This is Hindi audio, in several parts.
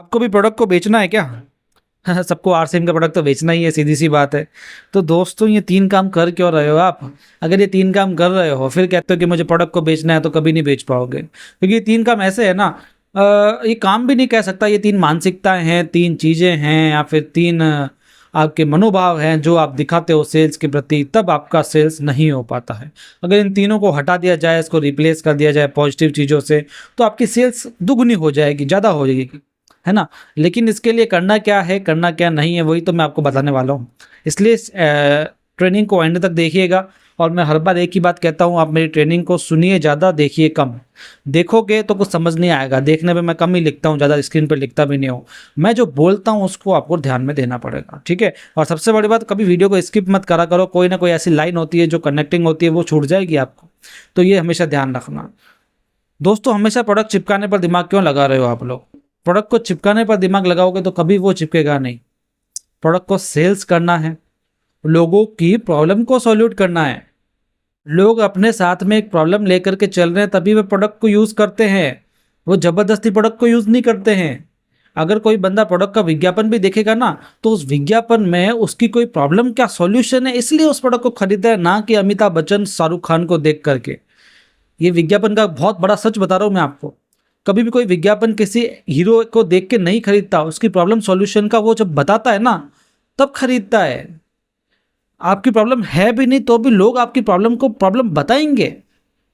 आपको भी प्रोडक्ट को बेचना है क्या? सबको आरसीएम का प्रोडक्ट तो बेचना ही है, सीधी सी बात है। तो दोस्तों ये 3 काम कर क्यों रहे हो आप? अगर ये 3 काम कर रहे हो फिर कहते हो कि मुझे प्रोडक्ट को बेचना है, तो कभी नहीं बेच पाओगे, क्योंकि ये 3 काम ऐसे है ना, ये काम भी नहीं कह सकता, ये 3 मानसिकताएं हैं, 3 चीजें हैं, या फिर 3 आपके मनोभाव हैं जो आप दिखाते हो सेल्स के प्रति, तब आपका सेल्स नहीं हो पाता है। अगर इन तीनों को हटा दिया जाए, इसको रिप्लेस कर दिया जाए पॉजिटिव चीज़ों से, तो आपकी सेल्स दुगनी हो जाएगी, ज़्यादा हो जाएगी, है ना। लेकिन इसके लिए करना क्या है, करना क्या नहीं है, वही तो मैं आपको बताने वाला हूँ। इसलिए ट्रेनिंग को एंड तक देखिएगा। और मैं हर बार एक ही बात कहता हूँ, आप मेरी ट्रेनिंग को सुनिए ज़्यादा, देखिए कम। देखोगे तो कुछ समझ नहीं आएगा, देखने में मैं कम ही लिखता हूँ, ज़्यादा स्क्रीन पर लिखता भी नहीं हूँ। मैं जो बोलता हूँ उसको आपको ध्यान में देना पड़ेगा, ठीक है। और सबसे बड़ी बात, कभी वीडियो को स्किप मत करा करो, कोई ना कोई ऐसी लाइन होती है जो कनेक्टिंग होती है, वो छूट जाएगी आपको, तो ये हमेशा ध्यान रखना। दोस्तों हमेशा प्रोडक्ट चिपकाने पर दिमाग क्यों लगा रहे हो आप लोग? प्रोडक्ट को चिपकाने पर दिमाग लगाओगे तो कभी वो चिपकेगा नहीं। प्रोडक्ट को सेल्स करना है, लोगों की प्रॉब्लम को सॉल्यूट करना है। लोग अपने साथ में एक प्रॉब्लम लेकर के चल रहे हैं, तभी वे प्रोडक्ट को यूज़ करते हैं, वो ज़बरदस्ती प्रोडक्ट को यूज़ नहीं करते हैं। अगर कोई बंदा प्रोडक्ट का विज्ञापन भी देखेगा ना, तो उस विज्ञापन में उसकी कोई प्रॉब्लम क्या सॉल्यूशन है, इसलिए उस प्रोडक्ट को खरीदा है, ना कि अमिताभ बच्चन शाहरुख खान को देख करके। ये विज्ञापन का बहुत बड़ा सच बता रहा हूँ मैं आपको। कभी भी कोई विज्ञापन किसी हीरो को देख के नहीं खरीदता, उसकी प्रॉब्लम सॉल्यूशन का वो जब बताता है ना, तब खरीदता है। आपकी प्रॉब्लम है भी नहीं तो भी लोग आपकी प्रॉब्लम को प्रॉब्लम बताएंगे,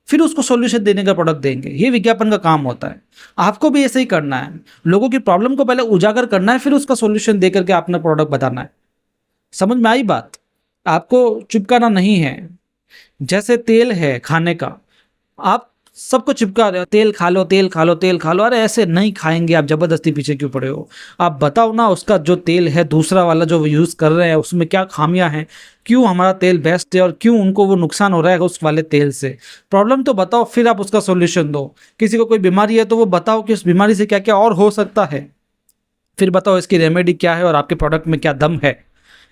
फिर उसको सॉल्यूशन देने का प्रोडक्ट देंगे। ये विज्ञापन का काम होता है। आपको भी ऐसे ही करना है, लोगों की प्रॉब्लम को पहले उजागर करना है, फिर उसका सॉल्यूशन दे करके अपना प्रोडक्ट बताना है। समझ में आई बात? आपको चिपकाना नहीं है। जैसे तेल है खाने का, आप सबको चिपका रहे हो, तेल खा लो, तेल खा लो, तेल खा लो। अरे ऐसे नहीं खाएंगे, आप जबरदस्ती पीछे क्यों पड़े हो? आप बताओ ना, उसका जो तेल है दूसरा वाला जो यूज़ कर रहे हैं, उसमें क्या खामियां हैं, क्यों हमारा तेल बेस्ट है और क्यों उनको वो नुकसान हो रहा है उस वाले तेल से। प्रॉब्लम तो बताओ, फिर आप उसका सोल्यूशन दो। किसी को कोई बीमारी है तो वो बताओ कि उस बीमारी से क्या क्या और हो सकता है, फिर बताओ इसकी रेमेडी क्या है और आपके प्रोडक्ट में क्या दम है।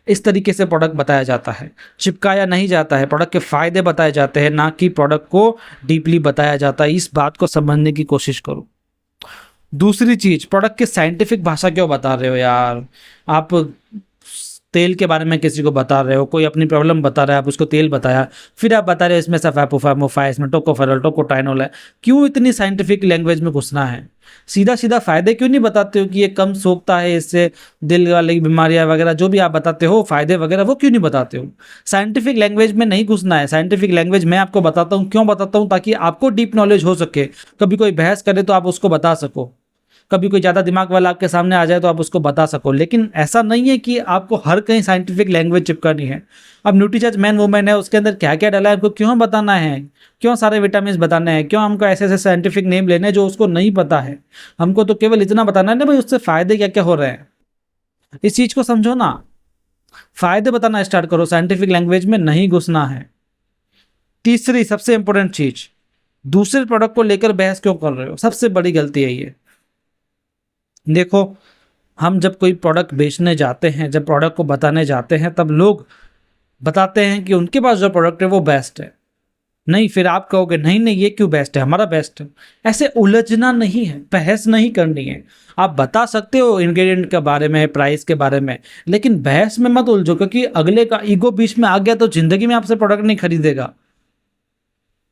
इस तरीके से प्रोडक्ट बताया जाता है, चिपकाया नहीं जाता है। प्रोडक्ट के फायदे बताए जाते हैं, ना कि प्रोडक्ट को डीपली बताया जाता है। इस बात को समझने की कोशिश करो। दूसरी चीज, प्रोडक्ट की साइंटिफिक भाषा क्यों बता रहे हो यार? आप तेल के बारे में किसी को बता रहे हो, कोई अपनी प्रॉब्लम बता रहा है, आप उसको तेल बताया, फिर आप बता रहे हो इसमें सफेपोफामोफा, इसमें टोकोफेरॉल, टोकोटाइनोल है। क्यों इतनी साइंटिफिक लैंग्वेज में घुसना है? सीधा सीधा फायदे क्यों नहीं बताते हो कि ये कम सोखता है, इससे दिल वाली बीमारियां वगैरह जो भी आप बताते हो फायदे वगैरह, वो क्यों नहीं बताते हो? साइंटिफिक लैंग्वेज में नहीं घुसना है। साइंटिफिक लैंग्वेज मैं आपको बताता हूँ, क्यों बताता हूँ? ताकि आपको डीप नॉलेज हो सके, कभी कोई बहस करे तो आप उसको बता सको, कभी कोई ज़्यादा दिमाग वाला आपके सामने आ जाए तो आप उसको बता सको। लेकिन ऐसा नहीं है कि आपको हर कहीं साइंटिफिक लैंग्वेज चिपकानी है। अब न्यूट्रीचार्ज मैन वुमेन है, उसके अंदर क्या क्या डाला है, आपको क्यों बताना है? क्यों सारे विटामिन बताने हैं? क्यों हमको ऐसे ऐसे साइंटिफिक नेम लेने हैं जो उसको नहीं पता है? हमको तो केवल इतना बताना है ना भाई, उससे फायदे क्या क्या हो रहे हैं। इस चीज़ को समझो ना, फायदे बताना स्टार्ट करो, साइंटिफिक लैंग्वेज में नहीं घुसना है। तीसरी सबसे इंपॉर्टेंट चीज, दूसरे प्रोडक्ट को लेकर बहस क्यों कर रहे हो? सबसे बड़ी गलती है ये। देखो, हम जब कोई प्रोडक्ट बेचने जाते हैं, जब प्रोडक्ट को बताने जाते हैं, तब लोग बताते हैं कि उनके पास जो प्रोडक्ट है वो बेस्ट है। नहीं, फिर आप कहोगे नहीं नहीं ये क्यों बेस्ट है, हमारा बेस्ट है। ऐसे उलझना नहीं है, बहस नहीं करनी है। आप बता सकते हो इंग्रेडिएंट के बारे में, प्राइस के बारे में, लेकिन बहस में मत उलझो, क्योंकि अगले का ईगो बीच में आ गया तो जिंदगी में आपसे प्रोडक्ट नहीं खरीदेगा।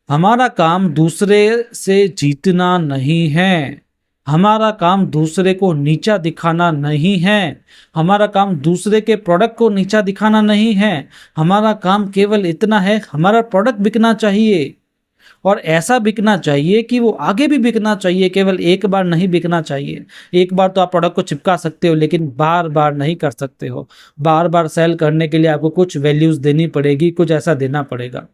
हमारा काम दूसरे से जीतना नहीं है, हमारा काम दूसरे को नीचा दिखाना नहीं है, हमारा काम दूसरे के प्रोडक्ट को नीचा दिखाना नहीं है। हमारा काम केवल इतना है, हमारा प्रोडक्ट बिकना चाहिए, और ऐसा बिकना चाहिए कि वो आगे भी बिकना चाहिए, केवल एक बार नहीं बिकना चाहिए। एक बार तो आप प्रोडक्ट को चिपका सकते हो, लेकिन बार बार नहीं कर सकते हो। बार बार सेल करने के लिए आपको कुछ वैल्यूज देनी पड़ेगी, कुछ ऐसा देना पड़ेगा,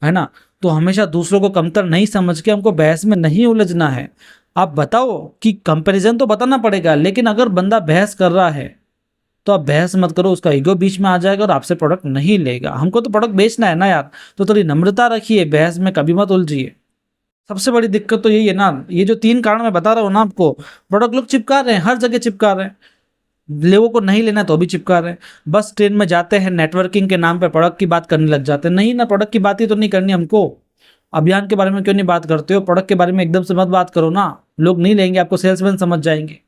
है ना। तो हमेशा दूसरों को कमतर नहीं समझ के हमको बहस में नहीं उलझना है। आप बताओ कि कंपैरिजन तो बताना पड़ेगा, लेकिन अगर बंदा बहस कर रहा है तो आप बहस मत करो, उसका ईगो बीच में आ जाएगा और आपसे प्रोडक्ट नहीं लेगा। हमको तो प्रोडक्ट बेचना है ना यार, तो थोड़ी नम्रता रखिए, बहस में कभी मत उलझिए। सबसे बड़ी दिक्कत तो यही है ना, ये जो 3 कारण मैं बता रहा हूँ ना आपको, प्रोडक्ट लोग चिपका रहे हैं, हर जगह चिपका रहे हैं। लोगों को नहीं लेना तो भी चिपका रहे हैं। बस ट्रेन में जाते हैं, नेटवर्किंग के नाम पे प्रोडक्ट की बात करने लग जाते हैं। नहीं ना, प्रोडक्ट की बात ही तो नहीं करनी हमको। अभियान के बारे में क्यों नहीं बात करते हो? प्रोडक्ट के बारे में एकदम से मत बात करो ना, लोग नहीं लेंगे, आपको सेल्समैन समझ जाएंगे।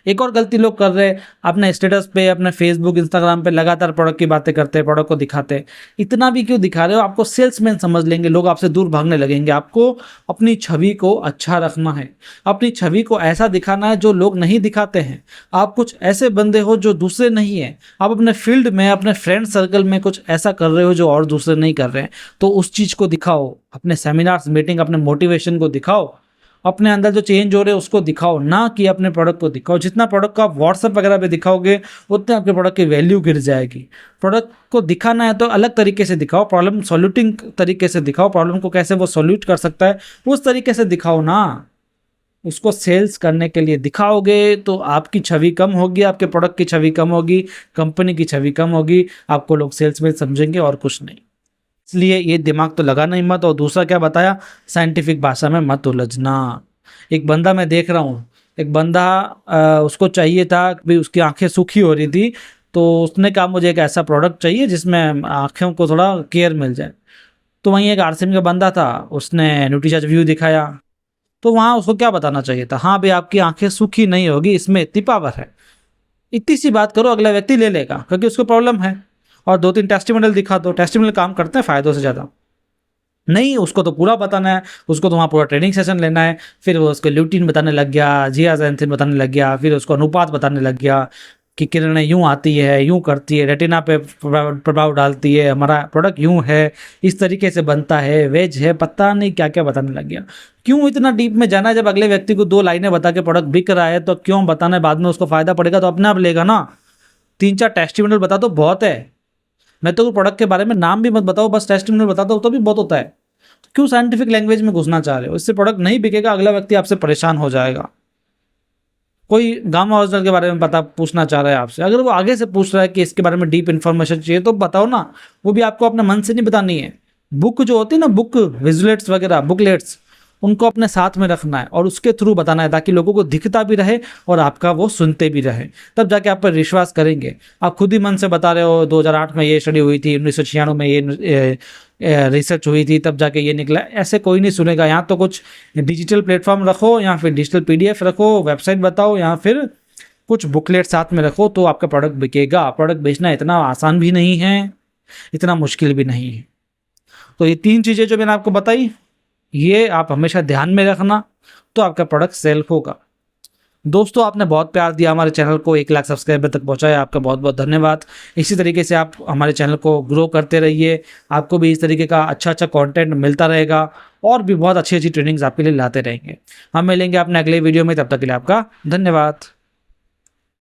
एक और गलती लोग कर रहे हैं, अपने स्टेटस पे, अपने फेसबुक, इंस्टाग्राम पे लगातार प्रोडक्ट की बातें करते हैं, प्रोडक्ट को दिखाते हैं। इतना भी क्यों दिखा रहे हो? आपको सेल्समैन समझ लेंगे, लोग आपसे दूर भागने लगेंगे। आपको अपनी छवि को अच्छा रखना है, अपनी छवि को ऐसा दिखाना है जो लोग नहीं दिखाते हैं। आप कुछ ऐसे बंदे हो जो दूसरे नहीं है, आप अपने फील्ड में, अपने फ्रेंड सर्कल में कुछ ऐसा कर रहे हो जो और दूसरे नहीं कर रहे हैं, तो उस चीज़ को दिखाओ। अपने सेमिनार्स, मीटिंग, अपने मोटिवेशन को दिखाओ, अपने अंदर जो चेंज हो रहे हैं उसको दिखाओ, ना कि अपने प्रोडक्ट को दिखाओ। जितना प्रोडक्ट को आप व्हाट्सएप वगैरह पे दिखाओगे उतने आपके प्रोडक्ट की वैल्यू गिर जाएगी। प्रोडक्ट को दिखाना है तो अलग तरीके से दिखाओ, प्रॉब्लम सॉल्यूटिंग तरीके से दिखाओ, प्रॉब्लम को कैसे वो सॉल्यूट कर सकता है उस तरीके से दिखाओ ना। उसको सेल्स करने के लिए दिखाओगे तो आपकी छवि कम होगी, आपके प्रोडक्ट की छवि कम होगी, कंपनी की छवि कम होगी, आपको लोग सेल्स में समझेंगे और कुछ नहीं। इसलिए ये दिमाग तो लगाना ही मत। और दूसरा क्या बताया, साइंटिफिक भाषा में मत उलझना। एक बंदा मैं देख रहा हूँ, एक बंदा उसको चाहिए था कि उसकी आंखें सूखी हो रही थी, तो उसने कहा मुझे एक ऐसा प्रोडक्ट चाहिए जिसमें आंखों को थोड़ा केयर मिल जाए। तो वहीं एक आरसीएम का बंदा था, उसने न्यूट्रीचार्ज व्यू दिखाया। तो वहाँ उसको क्या बताना चाहिए था, हाँ भाई आपकी आंखें सूखी नहीं होगी, इसमें इतनी पावर है। इतनी सी बात करो, अगला व्यक्ति ले लेगा क्योंकि उसको प्रॉब्लम है। और 2-3 टेस्टिमोनियल दिखा दो, टेस्टिमोनियल काम करते हैं फ़ायदों से ज़्यादा। नहीं, उसको तो पूरा बताना है, उसको तो वहाँ पूरा ट्रेनिंग सेशन लेना है। फिर वो उसको ल्यूटीन बताने लग गया, जियाज़ेंथिन बताने लग गया, फिर उसको अनुपात बताने लग गया कि किरणें यूँ आती है, यूँ करती है, रेटिना पे प्रभाव डालती है, हमारा प्रोडक्ट यूँ है, इस तरीके से बनता है, वेज है, पता नहीं क्या क्या बताने लग गया। क्यों इतना डीप में जाना है? जब अगले व्यक्ति को 2 लाइनें बता के प्रोडक्ट बिक रहा है तो क्यों बताना है? बाद में उसको फ़ायदा पड़ेगा तो अपने आप लेगा ना। 3-4 टेस्टिमोनियल बता दो, बहुत है। मैं तो प्रोडक्ट के बारे में नाम भी मत बताओ, बस टेस्टिमोनियल बता दो तो भी बहुत होता है। तो क्यों साइंटिफिक लैंग्वेज में घुसना चाह रहे हो? इससे प्रोडक्ट नहीं बिकेगा, अगला व्यक्ति आपसे परेशान हो जाएगा। कोई गामा ओरिजिनल के बारे में पता पूछना चाह रहा है आपसे, अगर वो आगे से पूछ रहा है कि इसके बारे में डीप इन्फॉर्मेशन चाहिए तो बताओ ना। वो भी आपको अपने मन से नहीं बतानी है। बुक जो होती है ना, बुक विजुलेट्स वगैरह, बुकलेट्स, उनको अपने साथ में रखना है और उसके थ्रू बताना है ताकि लोगों को दिखता भी रहे और आपका वो सुनते भी रहे। तब जाके आप पर विश्वास करेंगे। आप खुद ही मन से बता रहे हो 2008 में ये स्टडी हुई थी, 1996 में ये रिसर्च हुई थी, तब जाके ये निकला, ऐसे कोई नहीं सुनेगा। यहाँ तो कुछ डिजिटल प्लेटफॉर्म रखो या फिर डिजिटल पीडीएफ रखो, वेबसाइट बताओ या फिर कुछ बुकलेट साथ में रखो तो आपका प्रोडक्ट बिकेगा। प्रोडक्ट बेचना इतना आसान भी नहीं है, इतना मुश्किल भी नहीं है। तो ये 3 चीज़ें जो मैंने आपको बताई, ये आप हमेशा ध्यान में रखना तो आपका प्रोडक्ट सेल होगा। दोस्तों, आपने बहुत प्यार दिया हमारे चैनल को, 1 लाख सब्सक्राइबर तक पहुंचाया, आपका बहुत बहुत धन्यवाद। इसी तरीके से आप हमारे चैनल को ग्रो करते रहिए, आपको भी इस तरीके का अच्छा अच्छा कंटेंट मिलता रहेगा और भी बहुत अच्छी अच्छी ट्रेनिंग्स आपके लिए लाते रहेंगे। हम मिलेंगे अपने अगले वीडियो में, तब तक के लिए आपका धन्यवाद।